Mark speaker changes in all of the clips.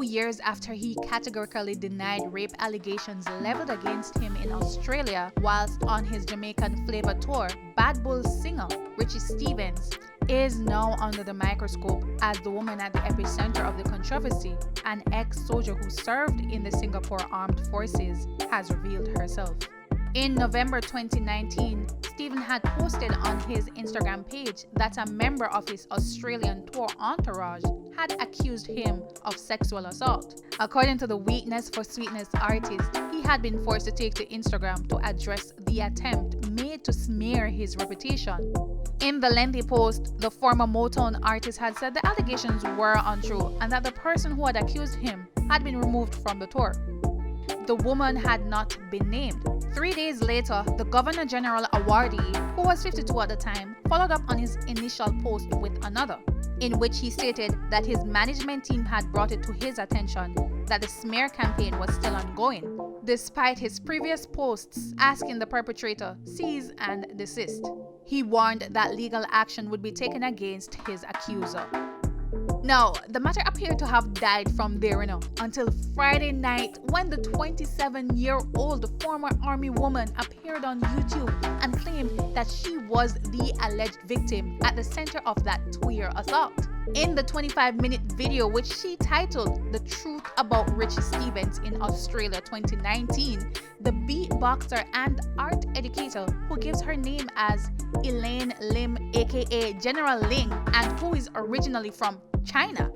Speaker 1: 2 years after he categorically denied rape allegations leveled against him in Australia whilst on his Jamaican Flava tour, Bad Bull singer Richie Stephens is now under the microscope as the woman at the epicenter of the controversy, an ex-soldier who served in the Singapore Armed Forces, has revealed herself. In November 2019, Stephen had posted on his Instagram page that a member of his Australian tour entourage had accused him of sexual assault. According to the Weakness for Sweetness artist, he had been forced to take to Instagram to address the attempt made to smear his reputation. In the lengthy post, the former Motown artist had said the allegations were untrue and that the person who had accused him had been removed from the tour. The woman had not been named. 3 days later, the Governor General awardee, who was 52 at the time, followed up on his initial post with another, in which he stated that his management team had brought it to his attention that the smear campaign was still ongoing, despite his previous posts asking the perpetrator cease and desist. He warned that legal action would be taken against his accuser. Now, the matter appeared to have died from there until Friday night when the 27-year-old former army woman appeared on YouTube and claimed that she was the alleged victim at the center of that 2-year assault. In the 25-minute video, which she titled The Truth About Richie Stephens in Australia 2019, the beatboxer and art educator, who gives her name as Elaine Lim aka General Ling and who is originally from China,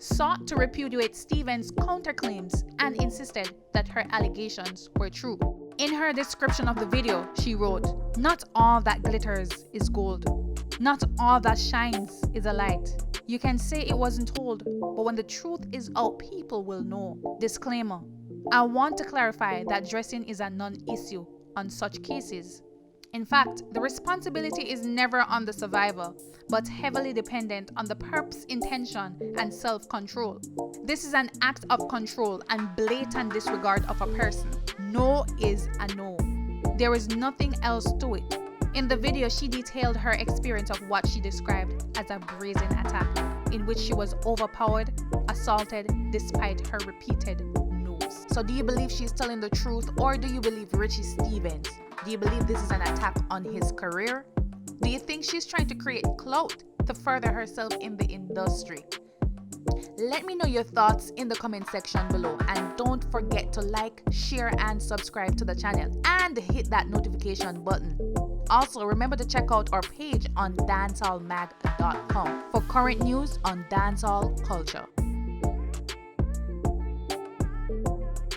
Speaker 1: sought to repudiate Stephens' counterclaims and insisted that her allegations were true. In her description of the video, she wrote, "Not all that glitters is gold. Not all that shines is a light. You can say it wasn't told, but when the truth is out, people will know. Disclaimer: I want to clarify that dressing is a non-issue on such cases. In fact, the responsibility is never on the survivor, but heavily dependent on the perp's intention and self-control. This is an act of control and blatant disregard of a person. No is a no. There is nothing else to it." In the video, she detailed her experience of what she described as a brazen attack, in which she was overpowered, assaulted, despite her repeated no's. So do you believe she's telling the truth, or do you believe Richie Stephens? Do you believe this is an attack on his career? Do you think she's trying to create clout to further herself in the industry? Let me know your thoughts in the comment section below, and don't forget to like, share, and subscribe to the channel, and hit that notification button. Also, remember to check out our page on DancehallMag.com for current news on dancehall culture.